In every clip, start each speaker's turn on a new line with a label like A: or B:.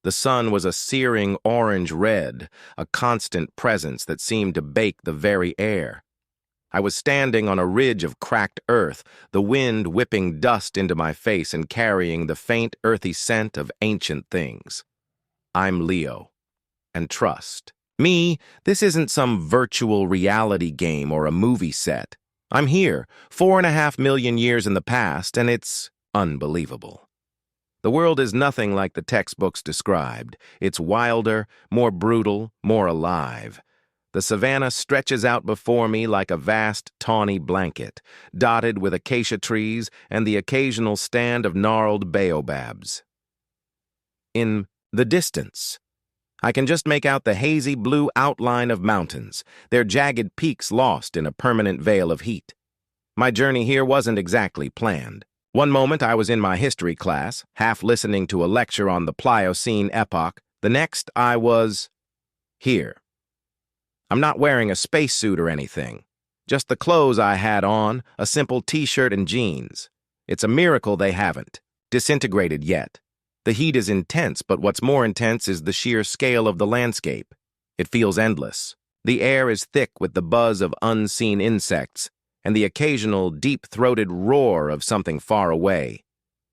A: The sun was a searing orange-red, a constant presence that seemed to bake the very air. I was standing on a ridge of cracked earth, the wind whipping dust into my face and carrying the faint, earthy scent of ancient things. I'm Leo. And trust. Me, this isn't some virtual reality game or a movie set. I'm here, 4.5 million years in the past, and it's unbelievable. The world is nothing like the textbooks described. It's wilder, more brutal, more alive. The savanna stretches out before me like a vast, tawny blanket, dotted with acacia trees and the occasional stand of gnarled baobabs. In the distance, I can just make out the hazy blue outline of mountains, their jagged peaks lost in a permanent veil of heat. My journey here wasn't exactly planned. One moment I was in my history class, half listening to a lecture on the Pliocene epoch. The next I was here. I'm not wearing a spacesuit or anything. Just the clothes I had on, a simple t-shirt and jeans. It's a miracle they haven't disintegrated yet. The heat is intense, but what's more intense is the sheer scale of the landscape. It feels endless. The air is thick with the buzz of unseen insects and the occasional deep-throated roar of something far away.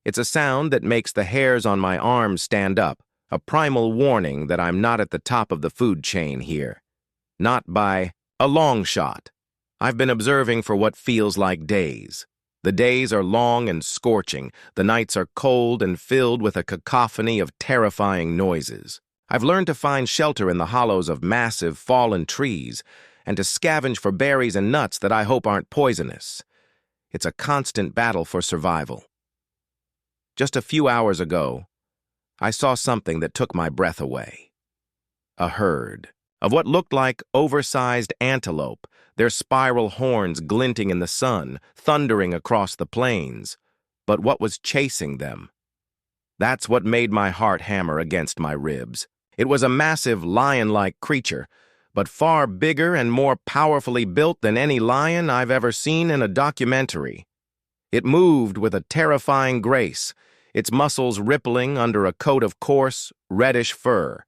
A: It's a sound that makes the hairs on my arms stand up, a primal warning that I'm not at the top of the food chain here. Not by a long shot. I've been observing for what feels like days. The days are long and scorching. The nights are cold and filled with a cacophony of terrifying noises. I've learned to find shelter in the hollows of massive, fallen trees and to scavenge for berries and nuts that I hope aren't poisonous. It's a constant battle for survival. Just a few hours ago, I saw something that took my breath away. A herd of what looked like oversized antelope, their spiral horns glinting in the sun, thundering across the plains. But what was chasing them? That's what made my heart hammer against my ribs. It was a massive lion-like creature, but far bigger and more powerfully built than any lion I've ever seen in a documentary. It moved with a terrifying grace, its muscles rippling under a coat of coarse, reddish fur.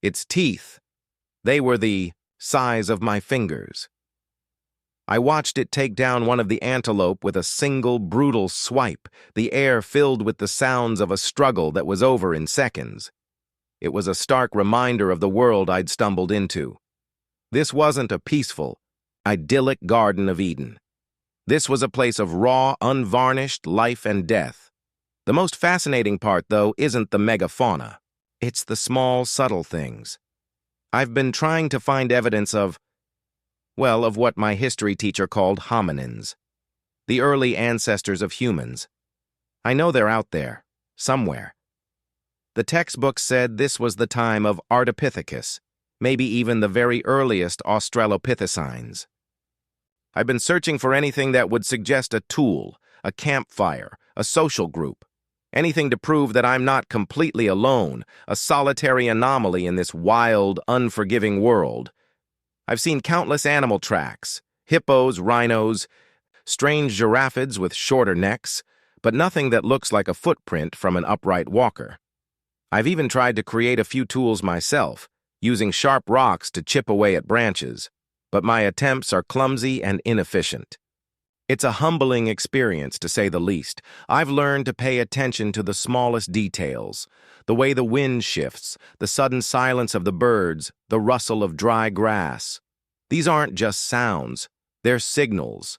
A: Its teeth, they were the size of my fingers. I watched it take down one of the antelope with a single brutal swipe, the air filled with the sounds of a struggle that was over in seconds. It was a stark reminder of the world I'd stumbled into. This wasn't a peaceful, idyllic Garden of Eden. This was a place of raw, unvarnished life and death. The most fascinating part, though, isn't the megafauna. It's the small, subtle things. I've been trying to find evidence of what my history teacher called hominins, the early ancestors of humans. I know they're out there, somewhere. The textbook said this was the time of Ardipithecus, maybe even the very earliest Australopithecines. I've been searching for anything that would suggest a tool, a campfire, a social group, anything to prove that I'm not completely alone, a solitary anomaly in this wild, unforgiving world. I've seen countless animal tracks, hippos, rhinos, strange giraffids with shorter necks, but nothing that looks like a footprint from an upright walker. I've even tried to create a few tools myself, using sharp rocks to chip away at branches, but my attempts are clumsy and inefficient. It's a humbling experience, to say the least. I've learned to pay attention to the smallest details, the way the wind shifts, the sudden silence of the birds, the rustle of dry grass. These aren't just sounds, they're signals.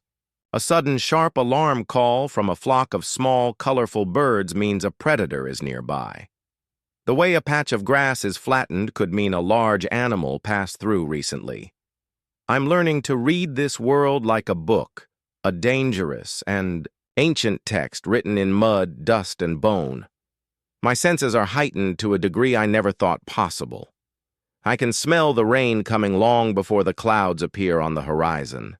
A: A sudden sharp alarm call from a flock of small, colorful birds means a predator is nearby. The way a patch of grass is flattened could mean a large animal passed through recently. I'm learning to read this world like a book, a dangerous and ancient text written in mud, dust, and bone. My senses are heightened to a degree I never thought possible. I can smell the rain coming long before the clouds appear on the horizon.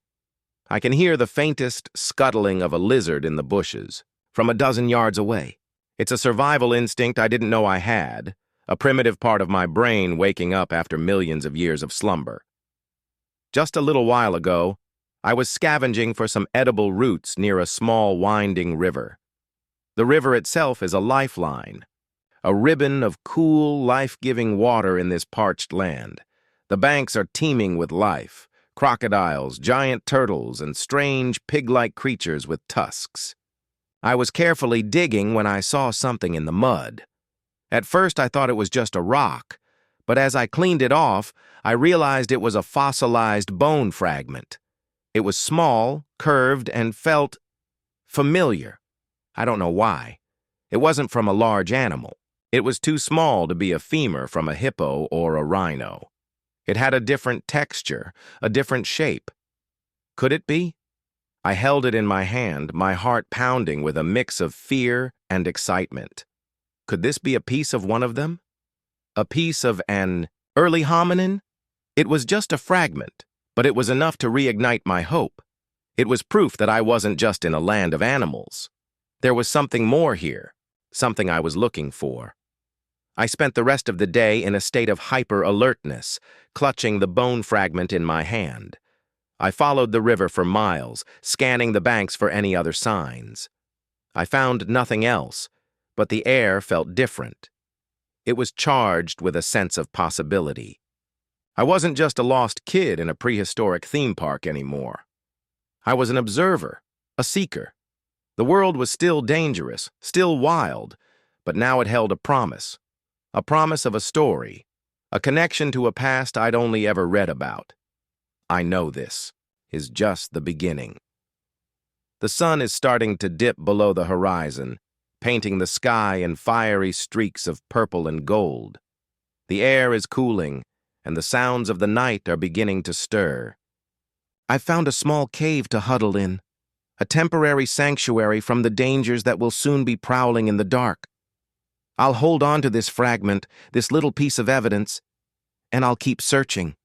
A: I can hear the faintest scuttling of a lizard in the bushes, from a dozen yards away. It's a survival instinct I didn't know I had, a primitive part of my brain waking up after millions of years of slumber. Just a little while ago, I was scavenging for some edible roots near a small winding river. The river itself is a lifeline, a ribbon of cool, life-giving water in this parched land. The banks are teeming with life, crocodiles, giant turtles, and strange pig-like creatures with tusks. I was carefully digging when I saw something in the mud. At first I thought it was just a rock, but as I cleaned it off, I realized it was a fossilized bone fragment. It was small, curved, and felt familiar. I don't know why. It wasn't from a large animal. It was too small to be a femur from a hippo or a rhino. It had a different texture, a different shape. Could it be? I held it in my hand, my heart pounding with a mix of fear and excitement. Could this be a piece of one of them? A piece of an early hominin? It was just a fragment, but it was enough to reignite my hope. It was proof that I wasn't just in a land of animals. There was something more here, something I was looking for. I spent the rest of the day in a state of hyper-alertness, clutching the bone fragment in my hand. I followed the river for miles, scanning the banks for any other signs. I found nothing else, but the air felt different. It was charged with a sense of possibility. I wasn't just a lost kid in a prehistoric theme park anymore. I was an observer, a seeker. The world was still dangerous, still wild, but now it held a promise of a story, a connection to a past I'd only ever read about. I know this is just the beginning. The sun is starting to dip below the horizon, painting the sky in fiery streaks of purple and gold. The air is cooling, and the sounds of the night are beginning to stir. I've found a small cave to huddle in, a temporary sanctuary from the dangers that will soon be prowling in the dark. I'll hold on to this fragment, this little piece of evidence, and I'll keep searching.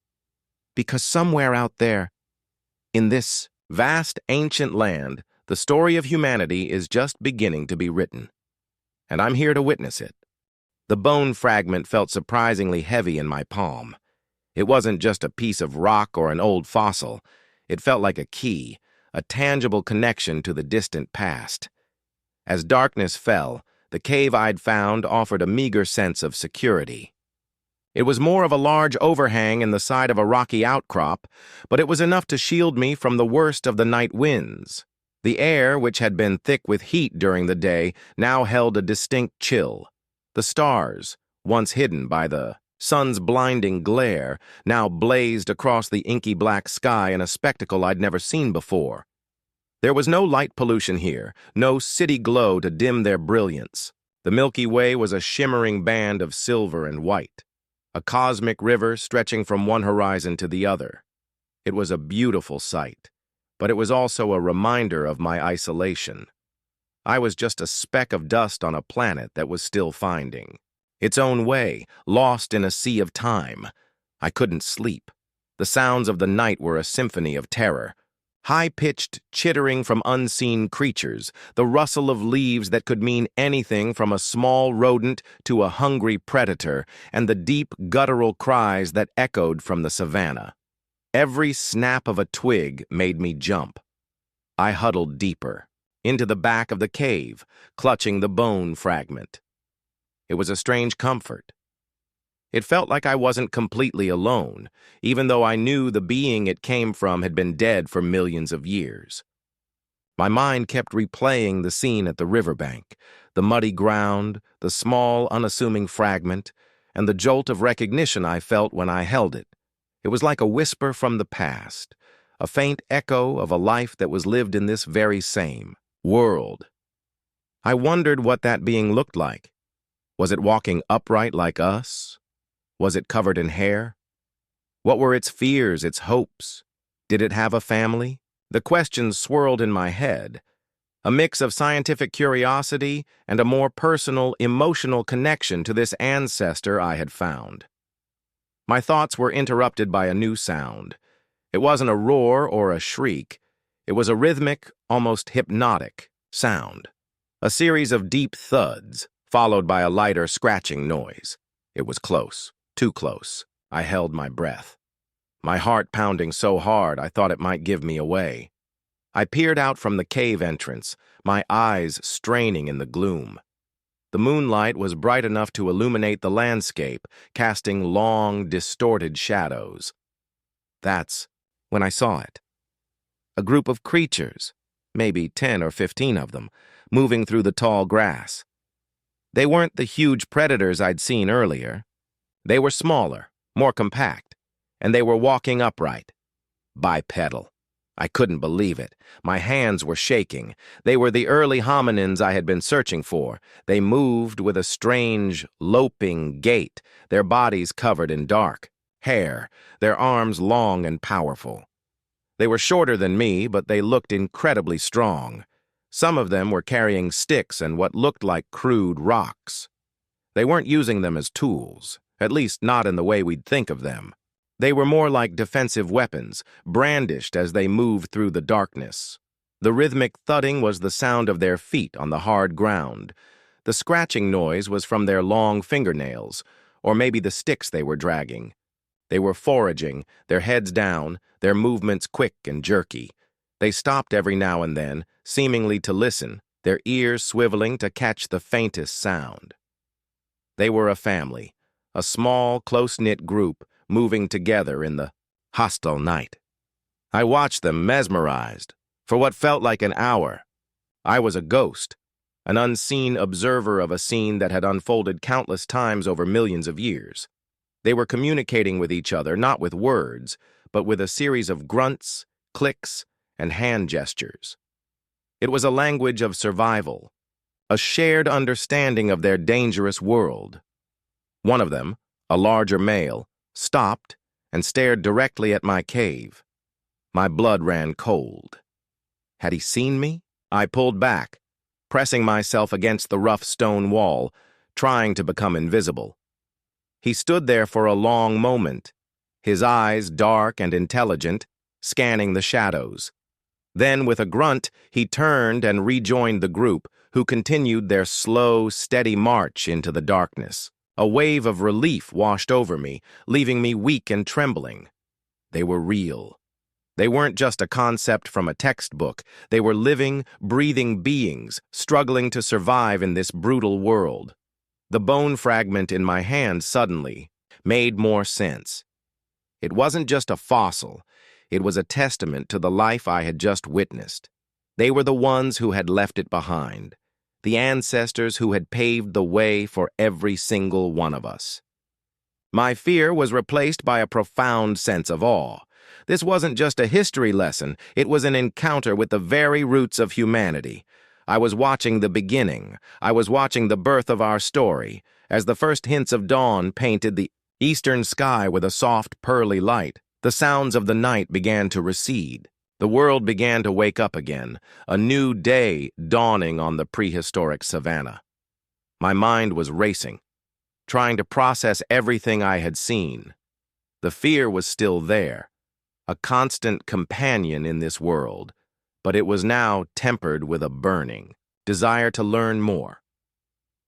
A: Because somewhere out there, in this vast ancient land, the story of humanity is just beginning to be written. And I'm here to witness it. The bone fragment felt surprisingly heavy in my palm. It wasn't just a piece of rock or an old fossil. It felt like a key, a tangible connection to the distant past. As darkness fell, the cave I'd found offered a meager sense of security. It was more of a large overhang in the side of a rocky outcrop, but it was enough to shield me from the worst of the night winds. The air, which had been thick with heat during the day, now held a distinct chill. The stars, once hidden by the sun's blinding glare, now blazed across the inky black sky in a spectacle I'd never seen before. There was no light pollution here, no city glow to dim their brilliance. The Milky Way was a shimmering band of silver and white, a cosmic river stretching from one horizon to the other. It was a beautiful sight, but it was also a reminder of my isolation. I was just a speck of dust on a planet that was still finding its own way, lost in a sea of time. I couldn't sleep. The sounds of the night were a symphony of terror. High-pitched chittering from unseen creatures, the rustle of leaves that could mean anything from a small rodent to a hungry predator, and the deep, guttural cries that echoed from the savannah. Every snap of a twig made me jump. I huddled deeper, into the back of the cave, clutching the bone fragment. It was a strange comfort. It felt like I wasn't completely alone, even though I knew the being it came from had been dead for millions of years. My mind kept replaying the scene at the riverbank, the muddy ground, the small, unassuming fragment, and the jolt of recognition I felt when I held it. It was like a whisper from the past, a faint echo of a life that was lived in this very same world. I wondered what that being looked like. Was it walking upright like us? Was it covered in hair? What were its fears, its hopes? Did it have a family? The questions swirled in my head, a mix of scientific curiosity and a more personal, emotional connection to this ancestor I had found. My thoughts were interrupted by a new sound. It wasn't a roar or a shriek. It was a rhythmic, almost hypnotic sound. A series of deep thuds, followed by a lighter scratching noise. It was close. Too close. I held my breath. My heart pounding so hard I thought it might give me away. I peered out from the cave entrance, my eyes straining in the gloom. The moonlight was bright enough to illuminate the landscape, casting long, distorted shadows. That's when I saw it. A group of creatures, maybe 10 or 15 of them, moving through the tall grass. They weren't the huge predators I'd seen earlier. They were smaller, more compact, and they were walking upright. Bipedal. I couldn't believe it. My hands were shaking. They were the early hominins I had been searching for. They moved with a strange, loping gait, their bodies covered in dark hair, their arms long and powerful. They were shorter than me, but they looked incredibly strong. Some of them were carrying sticks and what looked like crude rocks. They weren't using them as tools, at least not in the way we'd think of them. They were more like defensive weapons, brandished as they moved through the darkness. The rhythmic thudding was the sound of their feet on the hard ground. The scratching noise was from their long fingernails, or maybe the sticks they were dragging. They were foraging, their heads down, their movements quick and jerky. They stopped every now and then, seemingly to listen, their ears swiveling to catch the faintest sound. They were a family, a small, close-knit group, moving together in the hostile night. I watched them mesmerized for what felt like an hour. I was a ghost, an unseen observer of a scene that had unfolded countless times over millions of years. They were communicating with each other, not with words, but with a series of grunts, clicks, and hand gestures. It was a language of survival, a shared understanding of their dangerous world. One of them, a larger male, stopped and stared directly at my cave. My blood ran cold. Had he seen me? I pulled back, pressing myself against the rough stone wall, trying to become invisible. He stood there for a long moment, his eyes dark and intelligent, scanning the shadows. Then, with a grunt, he turned and rejoined the group, who continued their slow, steady march into the darkness. A wave of relief washed over me, leaving me weak and trembling. They were real. They weren't just a concept from a textbook. They were living, breathing beings, struggling to survive in this brutal world. The bone fragment in my hand suddenly made more sense. It wasn't just a fossil. It was a testament to the life I had just witnessed. They were the ones who had left it behind, the ancestors who had paved the way for every single one of us. My fear was replaced by a profound sense of awe. This wasn't just a history lesson, it was an encounter with the very roots of humanity. I was watching the beginning. I was watching the birth of our story, as the first hints of dawn painted the eastern sky with a soft, pearly light. The sounds of the night began to recede. The world began to wake up again, a new day dawning on the prehistoric savannah. My mind was racing, trying to process everything I had seen. The fear was still there, a constant companion in this world, but it was now tempered with a burning desire to learn more.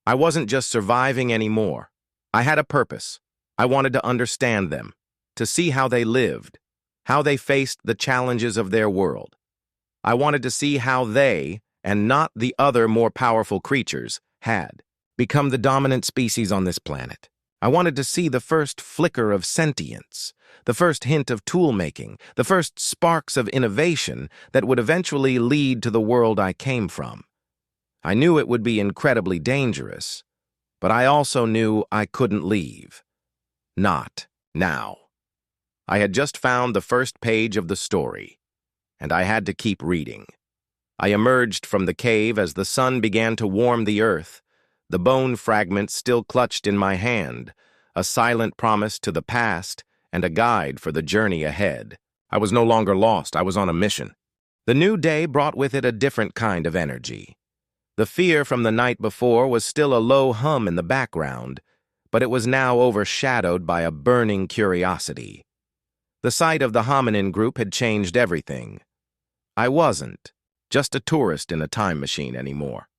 A: I wasn't just surviving anymore. I had a purpose. I wanted to understand them, to see how they lived, how they faced the challenges of their world. I wanted to see how they, and not the other more powerful creatures, had become the dominant species on this planet. I wanted to see the first flicker of sentience, the first hint of tool-making, the first sparks of innovation that would eventually lead to the world I came from. I knew it would be incredibly dangerous, but I also knew I couldn't leave. Not now. I had just found the first page of the story, and I had to keep reading. I emerged from the cave as the sun began to warm the earth, the bone fragment still clutched in my hand, a silent promise to the past and a guide for the journey ahead. I was no longer lost. I was on a mission. The new day brought with it a different kind of energy. The fear from the night before was still a low hum in the background, but it was now overshadowed by a burning curiosity. The sight of the hominin group had changed everything. I wasn't just a tourist in a time machine anymore.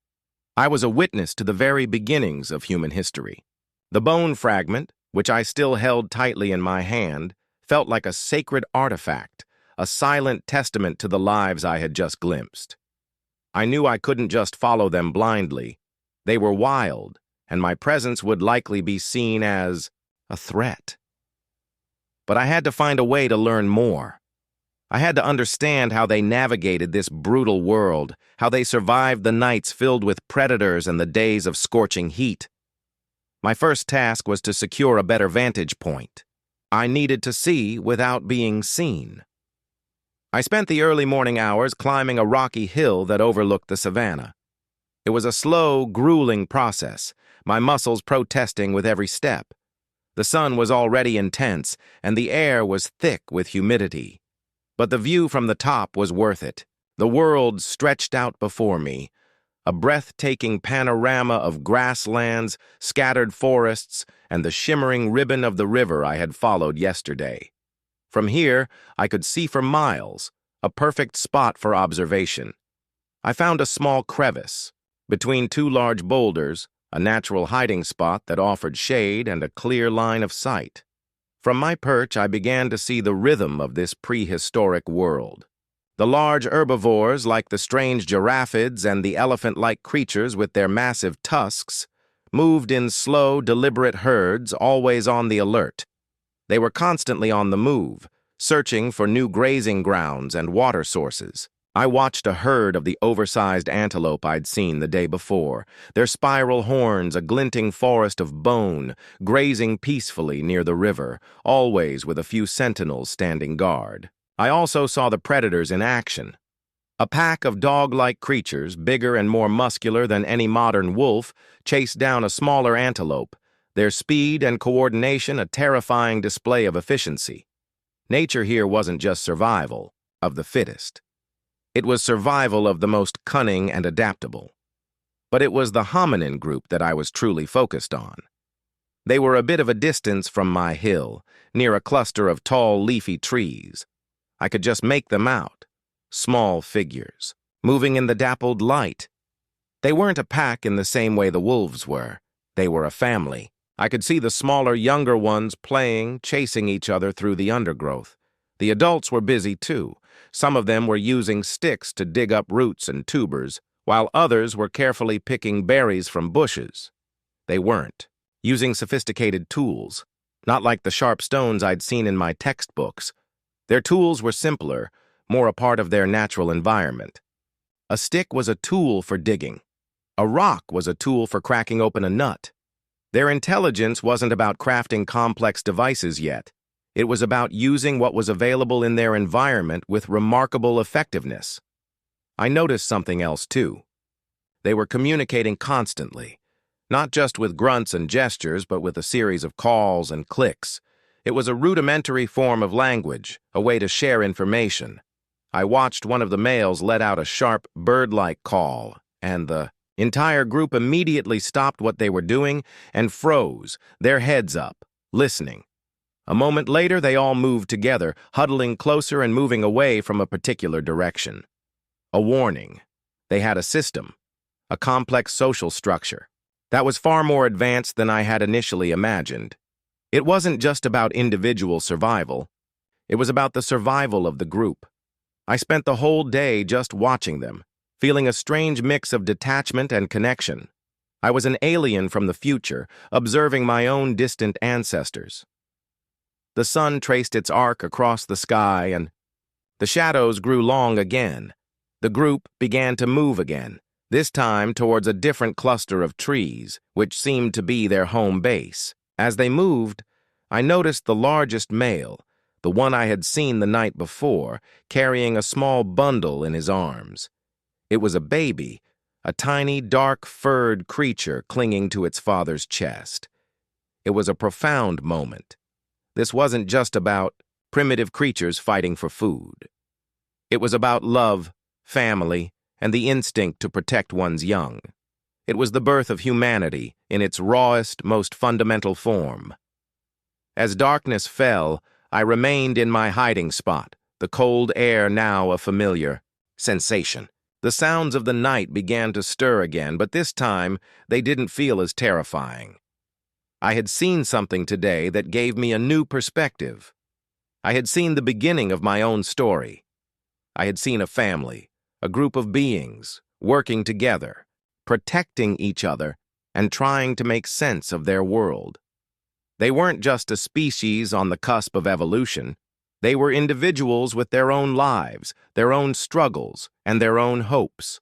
A: I was a witness to the very beginnings of human history. The bone fragment, which I still held tightly in my hand, felt like a sacred artifact, a silent testament to the lives I had just glimpsed. I knew I couldn't just follow them blindly. They were wild, and my presence would likely be seen as a threat. But I had to find a way to learn more. I had to understand how they navigated this brutal world, how they survived the nights filled with predators and the days of scorching heat. My first task was to secure a better vantage point. I needed to see without being seen. I spent the early morning hours climbing a rocky hill that overlooked the savannah. It was a slow, grueling process, my muscles protesting with every step. The sun was already intense, and the air was thick with humidity. But the view from the top was worth it. The world stretched out before me, a breathtaking panorama of grasslands, scattered forests, and the shimmering ribbon of the river I had followed yesterday. From here, I could see for miles, a perfect spot for observation. I found a small crevice. Between two large boulders, a natural hiding spot that offered shade and a clear line of sight. From my perch, I began to see the rhythm of this prehistoric world. The large herbivores, like the strange giraffids and the elephant-like creatures with their massive tusks, moved in slow, deliberate herds, always on the alert. They were constantly on the move, searching for new grazing grounds and water sources. I watched a herd of the oversized antelope I'd seen the day before, their spiral horns a glinting forest of bone, grazing peacefully near the river, always with a few sentinels standing guard. I also saw the predators in action. A pack of dog-like creatures, bigger and more muscular than any modern wolf, chased down a smaller antelope, their speed and coordination a terrifying display of efficiency. Nature here wasn't just survival of the fittest. It was survival of the most cunning and adaptable. But it was the hominin group that I was truly focused on. They were a bit of a distance from my hill, near a cluster of tall, leafy trees. I could just make them out. Small figures, moving in the dappled light. They weren't a pack in the same way the wolves were. They were a family. I could see the smaller, younger ones playing, chasing each other through the undergrowth. The adults were busy too. Some of them were using sticks to dig up roots and tubers, while others were carefully picking berries from bushes. They weren't using sophisticated tools, not like the sharp stones I'd seen in my textbooks. Their tools were simpler, more a part of their natural environment. A stick was a tool for digging. A rock was a tool for cracking open a nut. Their intelligence wasn't about crafting complex devices yet. It was about using what was available in their environment with remarkable effectiveness. I noticed something else too. They were communicating constantly, not just with grunts and gestures, but with a series of calls and clicks. It was a rudimentary form of language, a way to share information. I watched one of the males let out a sharp, bird-like call, and the entire group immediately stopped what they were doing and froze, their heads up, listening. A moment later, they all moved together, huddling closer and moving away from a particular direction. A warning. They had a system, a complex social structure, that was far more advanced than I had initially imagined. It wasn't just about individual survival. It was about the survival of the group. I spent the whole day just watching them, feeling a strange mix of detachment and connection. I was an alien from the future, observing my own distant ancestors. The sun traced its arc across the sky, and the shadows grew long again. The group began to move again, this time towards a different cluster of trees, which seemed to be their home base. As they moved, I noticed the largest male, the one I had seen the night before, carrying a small bundle in his arms. It was a baby, a tiny, dark-furred creature clinging to its father's chest. It was a profound moment. This wasn't just about primitive creatures fighting for food. It was about love, family, and the instinct to protect one's young. It was the birth of humanity in its rawest, most fundamental form. As darkness fell, I remained in my hiding spot, the cold air now a familiar sensation. The sounds of the night began to stir again, but this time they didn't feel as terrifying. I had seen something today that gave me a new perspective. I had seen the beginning of my own story. I had seen a family, a group of beings, working together, protecting each other and trying to make sense of their world. They weren't just a species on the cusp of evolution. They were individuals with their own lives, their own struggles, and their own hopes.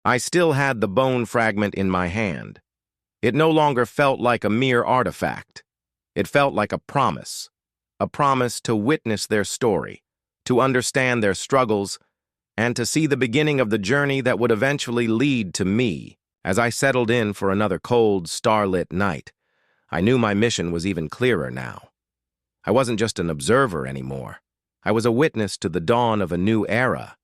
A: I still had the bone fragment in my hand. It no longer felt like a mere artifact. It felt like a promise to witness their story, to understand their struggles, and to see the beginning of the journey that would eventually lead to me. As I settled in for another cold, starlit night, I knew my mission was even clearer now. I wasn't just an observer anymore. I was a witness to the dawn of a new era,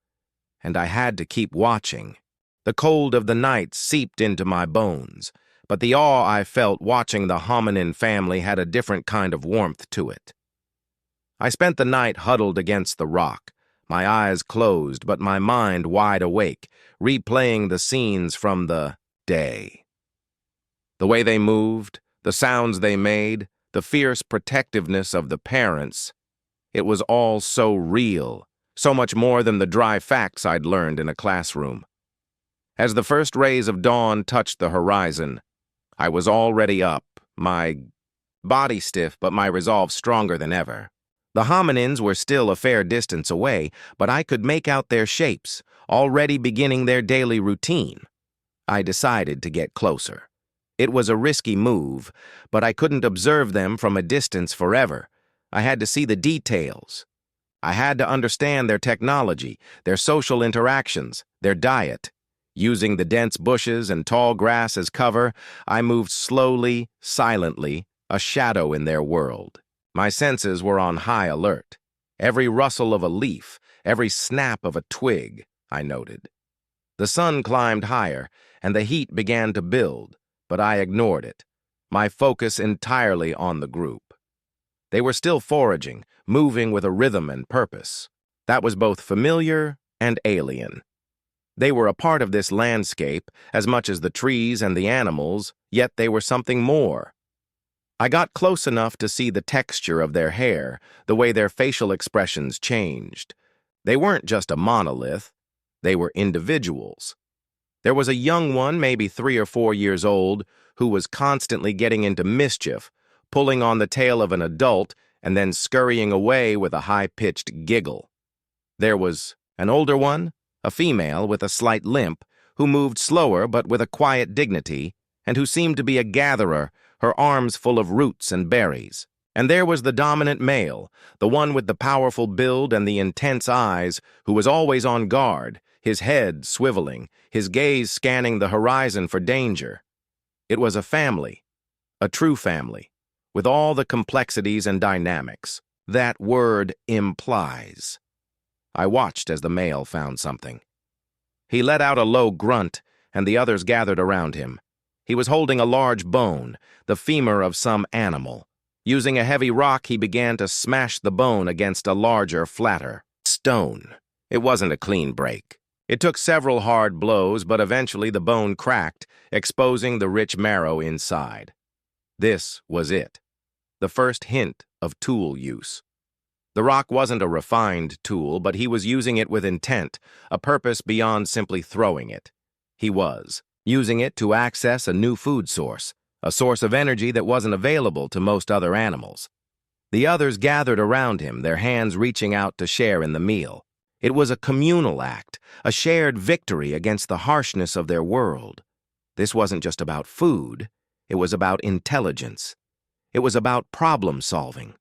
A: and I had to keep watching. The cold of the night seeped into my bones, but the awe I felt watching the hominin family had a different kind of warmth to it. I spent the night huddled against the rock, my eyes closed but my mind wide awake, replaying the scenes from the day. The way they moved, the sounds they made, the fierce protectiveness of the parents, it was all so real, so much more than the dry facts I'd learned in a classroom. As the first rays of dawn touched the horizon, I was already up, my body stiff but my resolve stronger than ever. The hominins were still a fair distance away, but I could make out their shapes, already beginning their daily routine. I decided to get closer. It was a risky move, but I couldn't observe them from a distance forever. I had to see the details. I had to understand their technology, their social interactions, their diet. Using the dense bushes and tall grass as cover, I moved slowly, silently, a shadow in their world. My senses were on high alert. Every rustle of a leaf, every snap of a twig, I noted. The sun climbed higher, and the heat began to build, but I ignored it, my focus entirely on the group. They were still foraging, moving with a rhythm and purpose. That was both familiar and alien. They were a part of this landscape as much as the trees and the animals, yet they were something more. I got close enough to see the texture of their hair, the way their facial expressions changed. They weren't just a monolith, they were individuals. There was a young one, maybe 3 or 4 years old, who was constantly getting into mischief, pulling on the tail of an adult and then scurrying away with a high-pitched giggle. There was an older one, a female with a slight limp, who moved slower but with a quiet dignity, and who seemed to be a gatherer, her arms full of roots and berries. And there was the dominant male, the one with the powerful build and the intense eyes, who was always on guard, his head swiveling, his gaze scanning the horizon for danger. It was a family, a true family, with all the complexities and dynamics that word implies. I watched as the male found something. He let out a low grunt, and the others gathered around him. He was holding a large bone, the femur of some animal. Using a heavy rock, he began to smash the bone against a larger, flatter stone. It wasn't a clean break. It took several hard blows, but eventually the bone cracked, exposing the rich marrow inside. This was it, the first hint of tool use. The rock wasn't a refined tool, but he was using it with intent, a purpose beyond simply throwing it. He was using it to access a new food source, a source of energy that wasn't available to most other animals. The others gathered around him, their hands reaching out to share in the meal. It was a communal act, a shared victory against the harshness of their world. This wasn't just about food, it was about intelligence. It was about problem solving.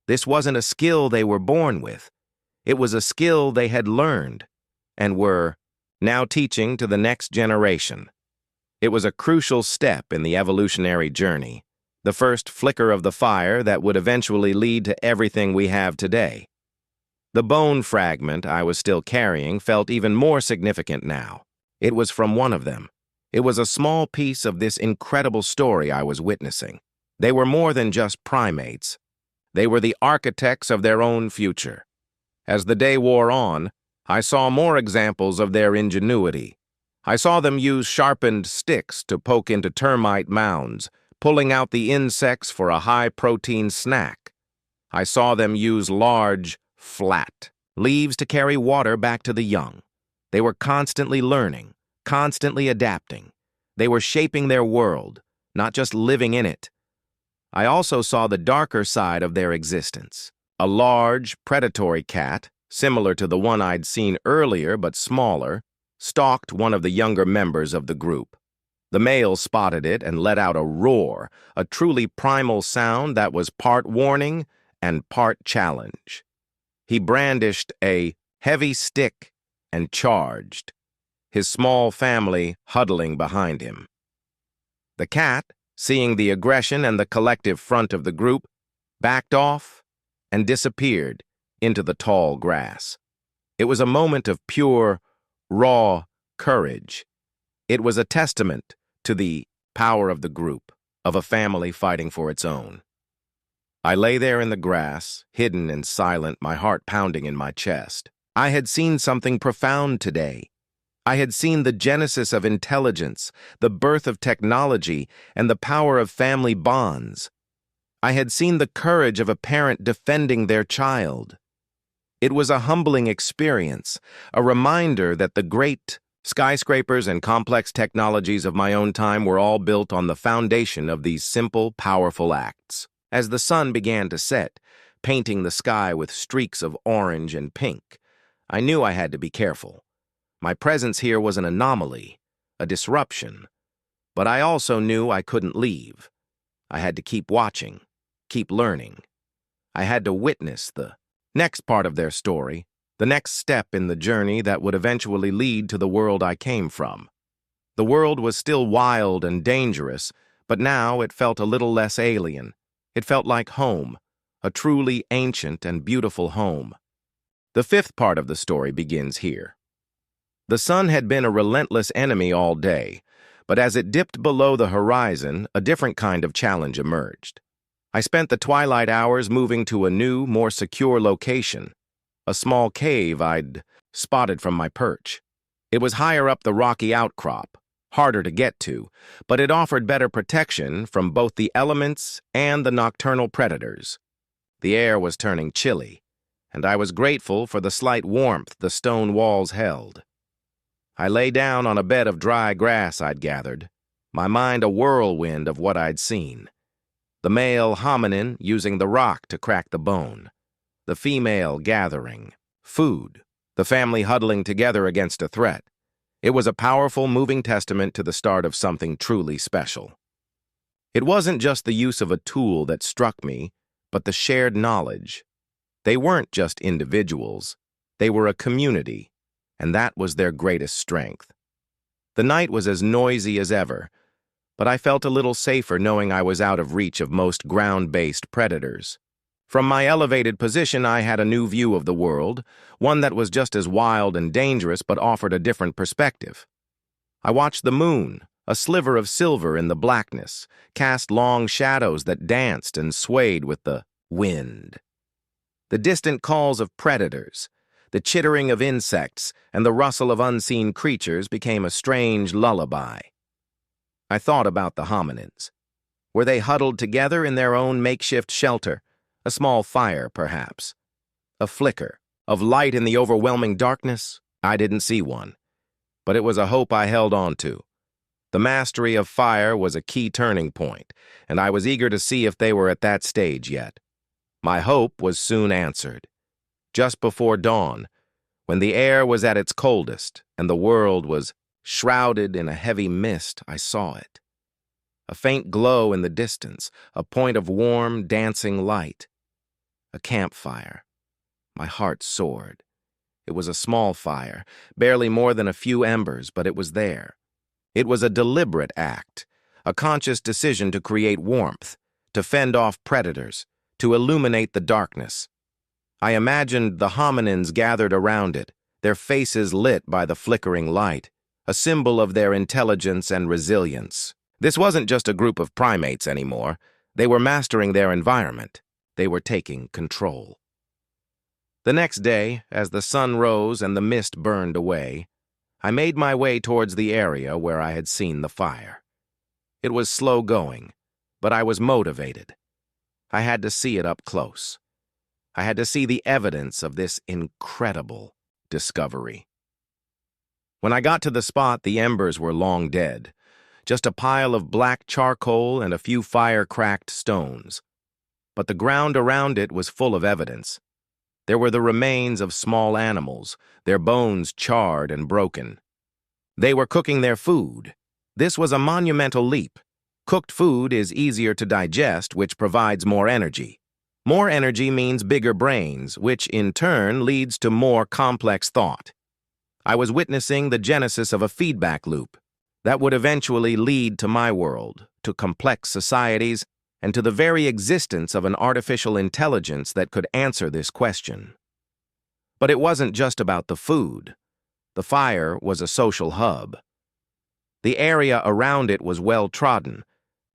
A: This wasn't a skill they were born with. It was a skill they had learned and were now teaching to the next generation. It was a crucial step in the evolutionary journey, the first flicker of the fire that would eventually lead to everything we have today. The bone fragment I was still carrying felt even more significant now. It was from one of them. It was a small piece of this incredible story I was witnessing. They were more than just primates. They were the architects of their own future. As the day wore on, I saw more examples of their ingenuity. I saw them use sharpened sticks to poke into termite mounds, pulling out the insects for a high-protein snack. I saw them use large, flat leaves to carry water back to the young. They were constantly learning, constantly adapting, They were shaping their world, not just living in it. I also saw the darker side of their existence. A large, predatory cat, similar to the one I'd seen earlier but smaller, stalked one of the younger members of the group. The male spotted it and let out a roar, a truly primal sound that was part warning and part challenge. He brandished a heavy stick and charged, his small family huddling behind him. The cat, seeing the aggression and the collective front of the group, backed off and disappeared into the tall grass. It was a moment of pure, raw courage. It was a testament to the power of the group, of a family fighting for its own. I lay there in the grass, hidden and silent, my heart pounding in my chest. I had seen something profound today. I had seen the genesis of intelligence, the birth of technology, and the power of family bonds. I had seen the courage of a parent defending their child. It was a humbling experience, a reminder that the great skyscrapers and complex technologies of my own time were all built on the foundation of these simple, powerful acts. As the sun began to set, painting the sky with streaks of orange and pink, I knew I had to be careful. My presence here was an anomaly, a disruption, but I also knew I couldn't leave. I had to keep watching, keep learning. I had to witness the next part of their story, the next step in the journey that would eventually lead to the world I came from. The world was still wild and dangerous, but now it felt a little less alien. It felt like home, a truly ancient and beautiful home. The fifth part of the story begins here. The sun had been a relentless enemy all day, but as it dipped below the horizon, a different kind of challenge emerged. I spent the twilight hours moving to a new, more secure location, a small cave I'd spotted from my perch. It was higher up the rocky outcrop, harder to get to, but it offered better protection from both the elements and the nocturnal predators. The air was turning chilly, and I was grateful for the slight warmth the stone walls held. I lay down on a bed of dry grass I'd gathered, my mind a whirlwind of what I'd seen. The male hominin using the rock to crack the bone, the female gathering food, the family huddling together against a threat. It was a powerful, moving testament to the start of something truly special. It wasn't just the use of a tool that struck me, but the shared knowledge. They weren't just individuals, they were a community, and that was their greatest strength. The night was as noisy as ever, but I felt a little safer knowing I was out of reach of most ground-based predators. From my elevated position, I had a new view of the world, one that was just as wild and dangerous but offered a different perspective. I watched the moon, a sliver of silver in the blackness, cast long shadows that danced and swayed with the wind. The distant calls of predators, the chittering of insects, and the rustle of unseen creatures became a strange lullaby. I thought about the hominins. Were they huddled together in their own makeshift shelter? A small fire, perhaps. A flicker of light in the overwhelming darkness? I didn't see one, but it was a hope I held on to. The mastery of fire was a key turning point, and I was eager to see if they were at that stage yet. My hope was soon answered. Just before dawn, when the air was at its coldest and the world was shrouded in a heavy mist, I saw it. A faint glow in the distance, a point of warm, dancing light. A campfire. My heart soared. It was a small fire, barely more than a few embers, but it was there. It was a deliberate act, a conscious decision to create warmth, to fend off predators, to illuminate the darkness. I imagined the hominins gathered around it, their faces lit by the flickering light, a symbol of their intelligence and resilience. This wasn't just a group of primates anymore. They were mastering their environment. They were taking control. The next day, as the sun rose and the mist burned away, I made my way towards the area where I had seen the fire. It was slow going, but I was motivated. I had to see it up close. I had to see the evidence of this incredible discovery. When I got to the spot, the embers were long dead. just a pile of black charcoal and a few fire-cracked stones. But the ground around it was full of evidence. There were the remains of small animals, their bones charred and broken. They were cooking their food. This was a monumental leap. Cooked food is easier to digest, which provides more energy. More energy means bigger brains, which in turn leads to more complex thought. I was witnessing the genesis of a feedback loop that would eventually lead to my world, to complex societies, and to the very existence of an artificial intelligence that could answer this question. But it wasn't just about the food. The fire was a social hub. The area around it was well-trodden,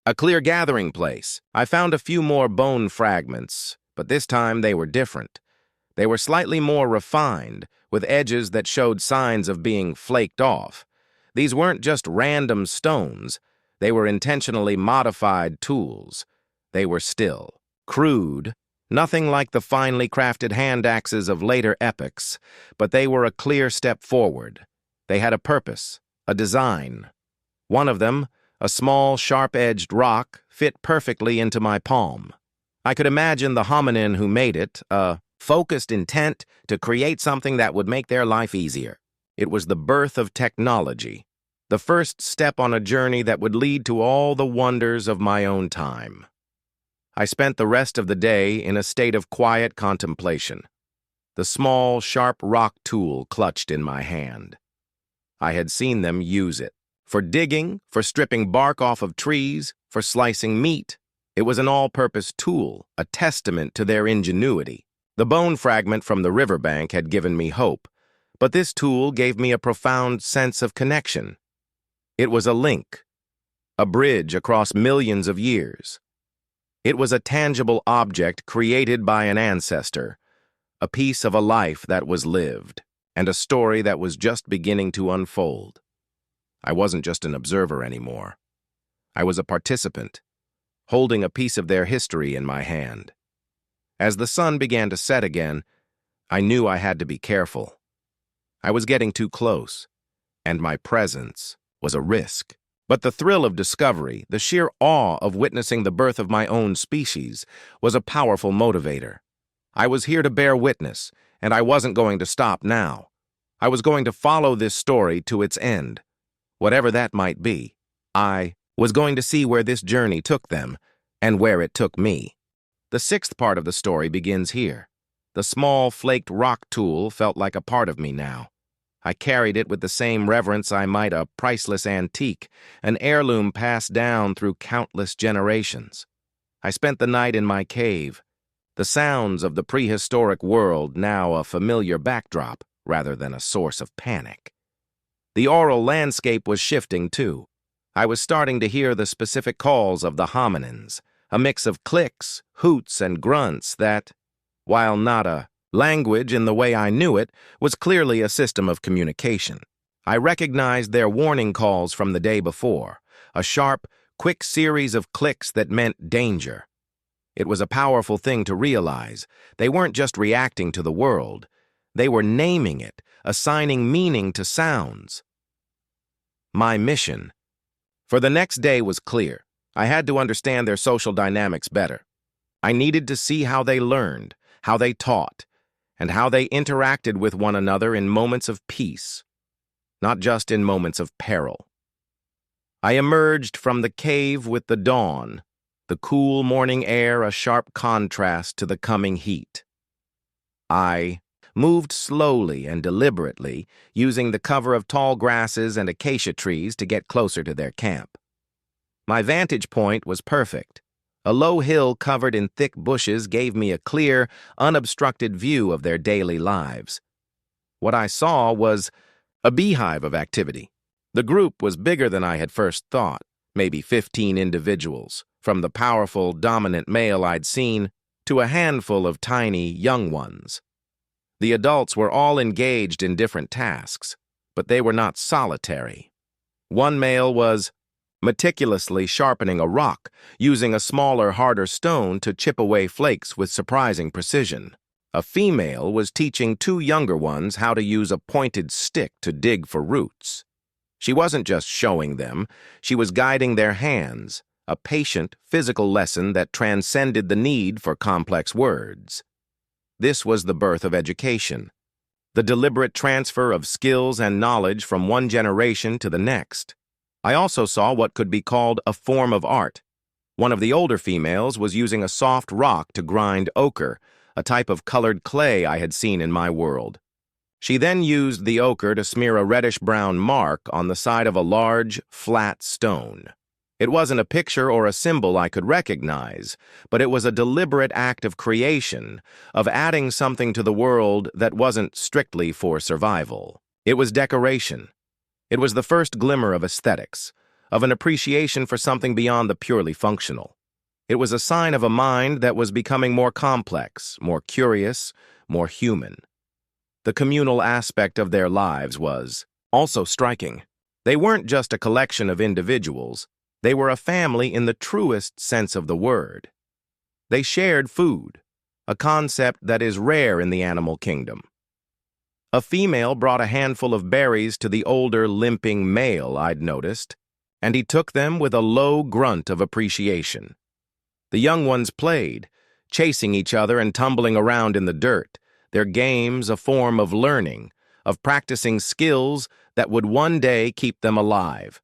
A: a clear gathering place. I found a few more bone fragments, but this time they were different. They were slightly more refined, with edges that showed signs of being flaked off. These weren't just random stones. They were intentionally modified tools. They were still crude, nothing like the finely crafted hand axes of later epochs, but they were a clear step forward. They had a purpose, a design. One of them, a small, sharp-edged rock, fit perfectly into my palm. I could imagine the hominin who made it, a focused intent to create something that would make their life easier. It was the birth of technology, the first step on a journey that would lead to all the wonders of my own time. I spent the rest of the day in a state of quiet contemplation, the small, sharp rock tool clutched in my hand. I had seen them use it. For digging, for stripping bark off of trees, for slicing meat. It was an all-purpose tool, a testament to their ingenuity. The bone fragment from the riverbank had given me hope, but this tool gave me a profound sense of connection. It was a link, a bridge across millions of years. It was a tangible object created by an ancestor, a piece of a life that was lived, and a story that was just beginning to unfold. I wasn't just an observer anymore. I was a participant, holding a piece of their history in my hand. As the sun began to set again, I knew I had to be careful. I was getting too close, and my presence was a risk. But the thrill of discovery, the sheer awe of witnessing the birth of my own species, was a powerful motivator. I was here to bear witness, and I wasn't going to stop now. I was going to follow this story to its end. Whatever that might be, I was going to see where this journey took them, and where it took me. The sixth part of the story begins here. The small, flaked rock tool felt like a part of me now. I carried it with the same reverence I might a priceless antique, an heirloom passed down through countless generations. I spent the night in my cave, the sounds of the prehistoric world now a familiar backdrop rather than a source of panic. The oral landscape was shifting, too. I was starting to hear the specific calls of the hominins, a mix of clicks, hoots, and grunts that, while not a language in the way I knew it, was clearly a system of communication. I recognized their warning calls from the day before, a sharp, quick series of clicks that meant danger. It was a powerful thing to realize. They weren't just reacting to the world. They were naming it, assigning meaning to sounds. My mission for the next day was clear. I had to understand their social dynamics better. I needed to see how they learned, how they taught, and how they interacted with one another in moments of peace, not just in moments of peril. I emerged from the cave with the dawn, the cool morning air a sharp contrast to the coming heat. I moved slowly and deliberately, using the cover of tall grasses and acacia trees to get closer to their camp. My vantage point was perfect. A low hill covered in thick bushes gave me a clear, unobstructed view of their daily lives. What I saw was a beehive of activity. The group was bigger than I had first thought, maybe 15 individuals, from the powerful, dominant male I'd seen to a handful of tiny, young ones. The adults were all engaged in different tasks, but they were not solitary. One male was meticulously sharpening a rock, using a smaller, harder stone to chip away flakes with surprising precision. A female was teaching two younger ones how to use a pointed stick to dig for roots. She wasn't just showing them, she was guiding their hands, a patient, physical lesson that transcended the need for complex words. This was the birth of education, the deliberate transfer of skills and knowledge from one generation to the next. I also saw what could be called a form of art. One of the older females was using a soft rock to grind ochre, a type of colored clay I had seen in my world. She then used the ochre to smear a reddish-brown mark on the side of a large, flat stone. It wasn't a picture or a symbol I could recognize, but it was a deliberate act of creation, of adding something to the world that wasn't strictly for survival. It was decoration. It was the first glimmer of aesthetics, of an appreciation for something beyond the purely functional. It was a sign of a mind that was becoming more complex, more curious, more human. The communal aspect of their lives was also striking. They weren't just a collection of individuals. They were a family in the truest sense of the word. They shared food, a concept that is rare in the animal kingdom. A female brought a handful of berries to the older, limping male I'd noticed, and he took them with a low grunt of appreciation. The young ones played, chasing each other and tumbling around in the dirt, their games a form of learning, of practicing skills that would one day keep them alive.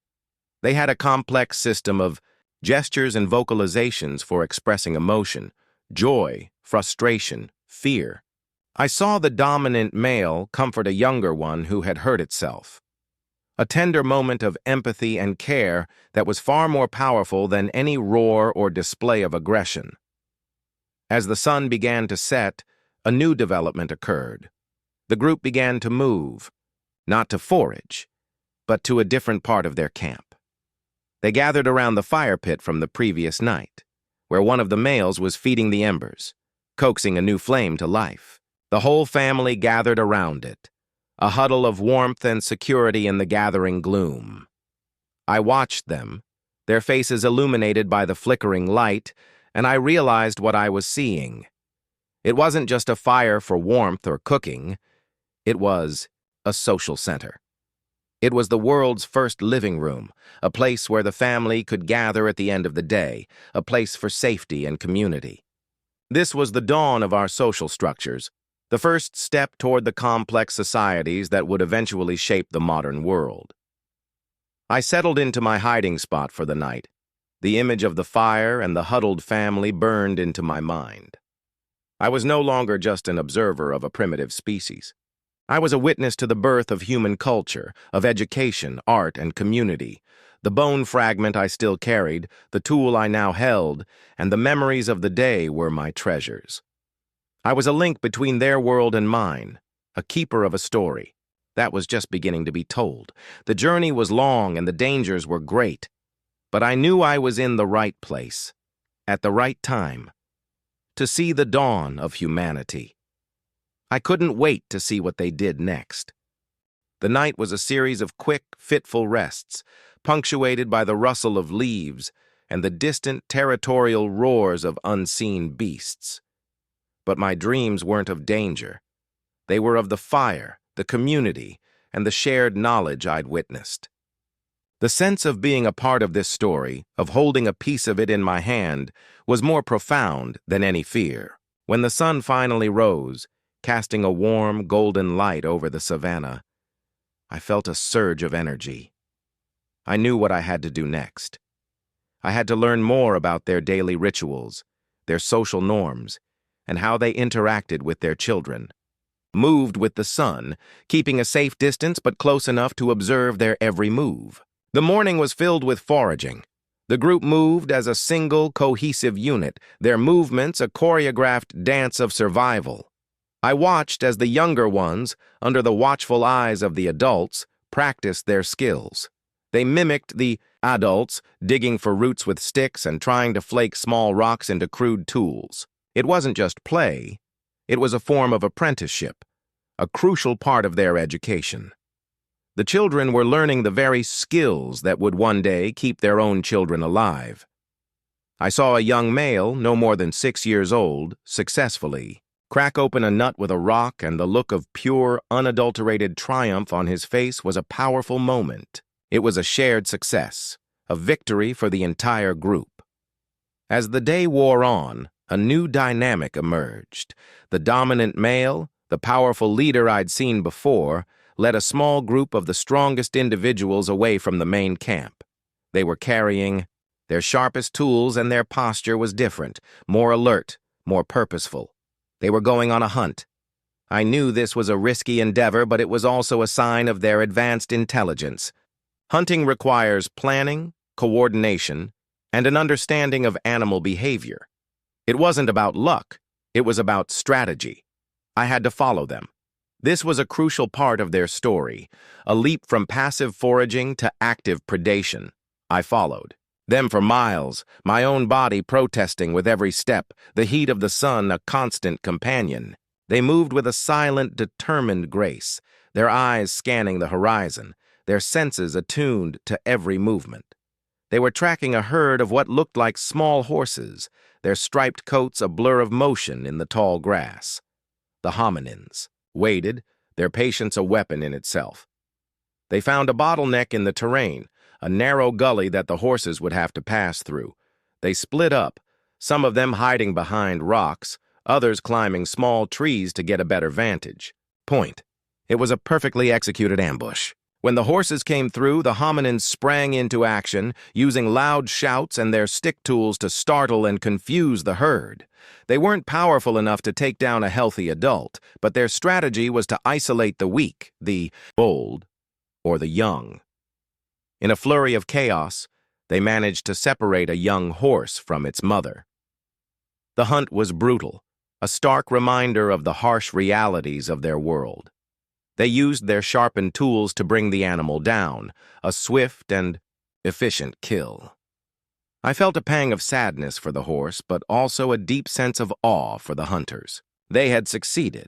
A: They had a complex system of gestures and vocalizations for expressing emotion, joy, frustration, fear. I saw the dominant male comfort a younger one who had hurt itself. A tender moment of empathy and care that was far more powerful than any roar or display of aggression. As the sun began to set, a new development occurred. The group began to move, not to forage, but to a different part of their camp. They gathered around the fire pit from the previous night, where one of the males was feeding the embers, coaxing a new flame to life. The whole family gathered around it, a huddle of warmth and security in the gathering gloom. I watched them, their faces illuminated by the flickering light, and I realized what I was seeing. It wasn't just a fire for warmth or cooking. It was a social center. It was the world's first living room, a place where the family could gather at the end of the day, a place for safety and community. This was the dawn of our social structures, the first step toward the complex societies that would eventually shape the modern world. I settled into my hiding spot for the night. The image of the fire and the huddled family burned into my mind. I was no longer just an observer of a primitive species. I was a witness to the birth of human culture, of education, art, and community. The bone fragment I still carried, the tool I now held, and the memories of the day were my treasures. I was a link between their world and mine, a keeper of a story. That was just beginning to be told. The journey was long and the dangers were great, but I knew I was in the right place, at the right time, to see the dawn of humanity. I couldn't wait to see what they did next. The night was a series of quick, fitful rests, punctuated by the rustle of leaves and the distant territorial roars of unseen beasts. But my dreams weren't of danger. They were of the fire, the community, and the shared knowledge I'd witnessed. The sense of being a part of this story, of holding a piece of it in my hand, was more profound than any fear. When the sun finally rose, casting a warm, golden light over the savannah, I felt a surge of energy. I knew what I had to do next. I had to learn more about their daily rituals, their social norms, and how they interacted with their children. Moved with the sun, keeping a safe distance but close enough to observe their every move. The morning was filled with foraging. The group moved as a single, cohesive unit, their movements a choreographed dance of survival. I watched as the younger ones, under the watchful eyes of the adults, practiced their skills. They mimicked the adults, digging for roots with sticks and trying to flake small rocks into crude tools. It wasn't just play. It was a form of apprenticeship, a crucial part of their education. The children were learning the very skills that would one day keep their own children alive. I saw a young male, no more than 6 years old, successfully crack open a nut with a rock, and the look of pure, unadulterated triumph on his face was a powerful moment. It was a shared success, a victory for the entire group. As the day wore on, a new dynamic emerged. The dominant male, the powerful leader I'd seen before, led a small group of the strongest individuals away from the main camp. They were carrying their sharpest tools, and their posture was different, more alert, more purposeful. They were going on a hunt. I knew this was a risky endeavor, but it was also a sign of their advanced intelligence. Hunting requires planning, coordination, and an understanding of animal behavior. It wasn't about luck, it was about strategy. I had to follow them. This was a crucial part of their story, a leap from passive foraging to active predation. I followed them for miles, my own body protesting with every step, the heat of the sun a constant companion. They moved with a silent, determined grace, their eyes scanning the horizon, their senses attuned to every movement. They were tracking a herd of what looked like small horses, their striped coats a blur of motion in the tall grass. The hominins waited, their patience a weapon in itself. They found a bottleneck in the terrain, a narrow gully that the horses would have to pass through. They split up, some of them hiding behind rocks, others climbing small trees to get a better vantage point. It was a perfectly executed ambush. When the horses came through, the hominins sprang into action, using loud shouts and their stick tools to startle and confuse the herd. They weren't powerful enough to take down a healthy adult, but their strategy was to isolate the weak, the old, or the young. In a flurry of chaos, they managed to separate a young horse from its mother. The hunt was brutal, a stark reminder of the harsh realities of their world. They used their sharpened tools to bring the animal down, a swift and efficient kill. I felt a pang of sadness for the horse, but also a deep sense of awe for the hunters. They had succeeded.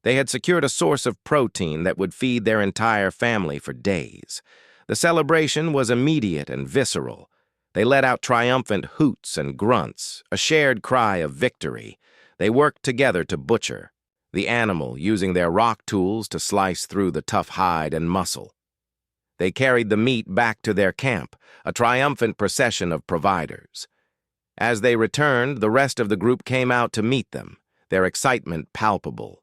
A: They had secured a source of protein that would feed their entire family for days. The celebration was immediate and visceral. They let out triumphant hoots and grunts, a shared cry of victory. They worked together to butcher the animal, using their rock tools to slice through the tough hide and muscle. They carried the meat back to their camp, a triumphant procession of providers. As they returned, the rest of the group came out to meet them, their excitement palpable.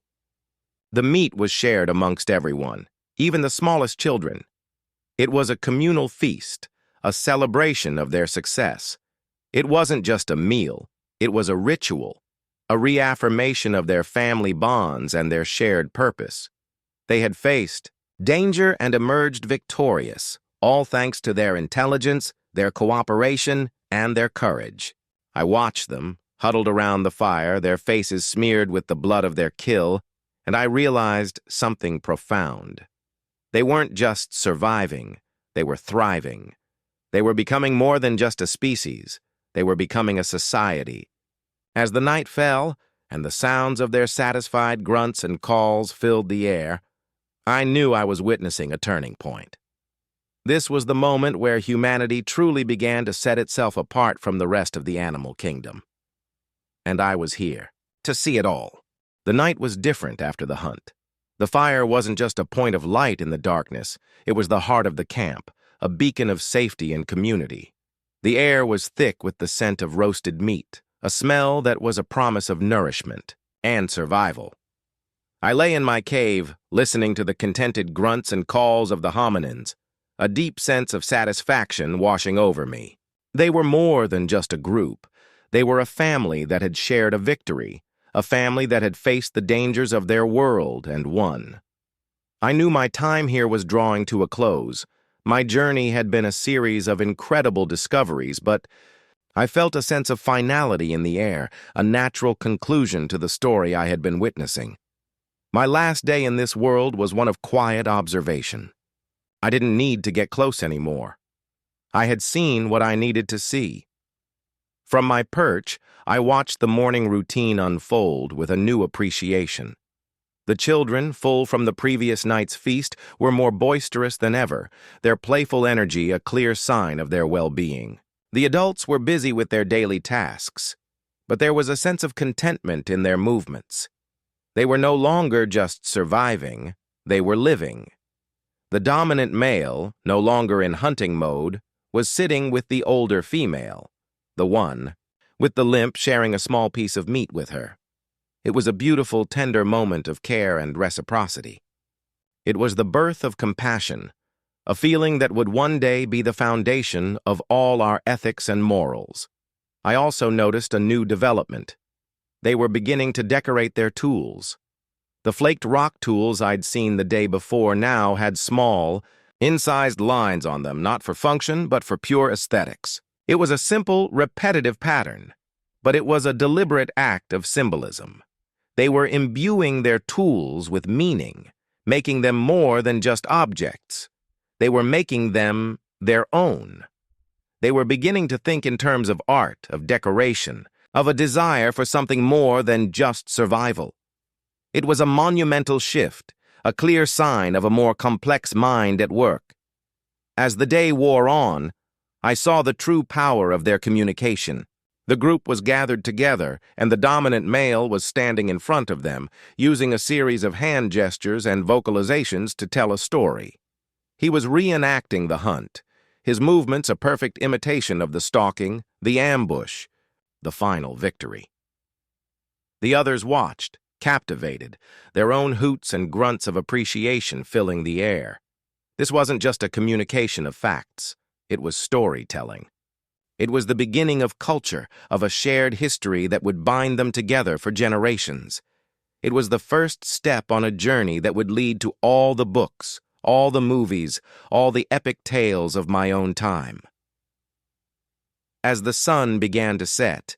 A: The meat was shared amongst everyone, even the smallest children. It was a communal feast, a celebration of their success. It wasn't just a meal, it was a ritual, a reaffirmation of their family bonds and their shared purpose. They had faced danger and emerged victorious, all thanks to their intelligence, their cooperation, and their courage. I watched them, huddled around the fire, their faces smeared with the blood of their kill, and I realized something profound. They weren't just surviving, they were thriving. They were becoming more than just a species, they were becoming a society. As the night fell, and the sounds of their satisfied grunts and calls filled the air, I knew I was witnessing a turning point. This was the moment where humanity truly began to set itself apart from the rest of the animal kingdom. And I was here, to see it all. The night was different after the hunt. The fire wasn't just a point of light in the darkness, it was the heart of the camp, a beacon of safety and community. The air was thick with the scent of roasted meat, a smell that was a promise of nourishment and survival. I lay in my cave, listening to the contented grunts and calls of the hominins, a deep sense of satisfaction washing over me. They were more than just a group. They were a family that had shared a victory, a family that had faced the dangers of their world and won. I knew my time here was drawing to a close. My journey had been a series of incredible discoveries, but I felt a sense of finality in the air, a natural conclusion to the story I had been witnessing. My last day in this world was one of quiet observation. I didn't need to get close anymore. I had seen what I needed to see. From my perch, I watched the morning routine unfold with a new appreciation. The children, full from the previous night's feast, were more boisterous than ever, their playful energy a clear sign of their well-being. The adults were busy with their daily tasks, but there was a sense of contentment in their movements. They were no longer just surviving, they were living. The dominant male, no longer in hunting mode, was sitting with the older female, the one, with the limp sharing a small piece of meat with her. It was a beautiful, tender moment of care and reciprocity. It was the birth of compassion, a feeling that would one day be the foundation of all our ethics and morals. I also noticed a new development. They were beginning to decorate their tools. The flaked rock tools I'd seen the day before now had small, incised lines on them, not for function, but for pure aesthetics. It was a simple, repetitive pattern, but it was a deliberate act of symbolism. They were imbuing their tools with meaning, making them more than just objects. They were making them their own. They were beginning to think in terms of art, of decoration, of a desire for something more than just survival. It was a monumental shift, a clear sign of a more complex mind at work. As the day wore on, I saw the true power of their communication. The group was gathered together, and the dominant male was standing in front of them, using a series of hand gestures and vocalizations to tell a story. He was reenacting the hunt, his movements a perfect imitation of the stalking, the ambush, the final victory. The others watched, captivated, their own hoots and grunts of appreciation filling the air. This wasn't just a communication of facts, it was storytelling. It was the beginning of culture, of a shared history that would bind them together for generations. It was the first step on a journey that would lead to all the books, all the movies, all the epic tales of my own time. As the sun began to set,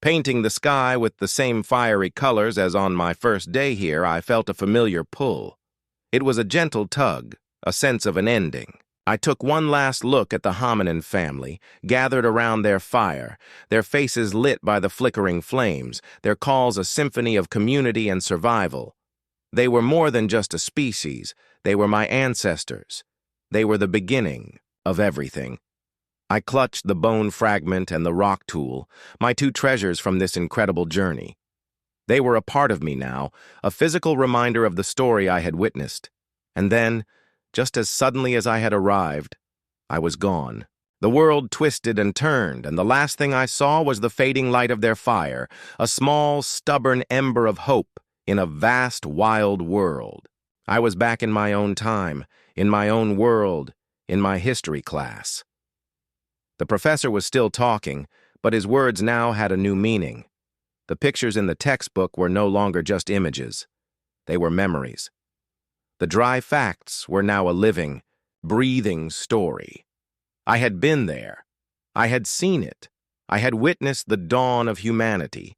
A: painting the sky with the same fiery colors as on my first day here, I felt a familiar pull. It was a gentle tug, a sense of an ending. I took one last look at the hominin family, gathered around their fire, their faces lit by the flickering flames, their calls a symphony of community and survival. They were more than just a species, they were my ancestors. They were the beginning of everything. I clutched the bone fragment and the rock tool, my two treasures from this incredible journey. They were a part of me now, a physical reminder of the story I had witnessed. And then, just as suddenly as I had arrived, I was gone. The world twisted and turned, and the last thing I saw was the fading light of their fire, a small, stubborn ember of hope in a vast, wild world. I was back in my own time, in my own world, in my history class. The professor was still talking, but his words now had a new meaning. The pictures in the textbook were no longer just images. They were memories. The dry facts were now a living, breathing story. I had been there. I had seen it. I had witnessed the dawn of humanity.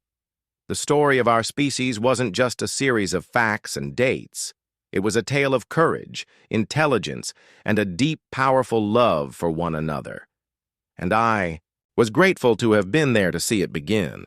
A: The story of our species wasn't just a series of facts and dates. It was a tale of courage, intelligence, and a deep, powerful love for one another. And I was grateful to have been there to see it begin.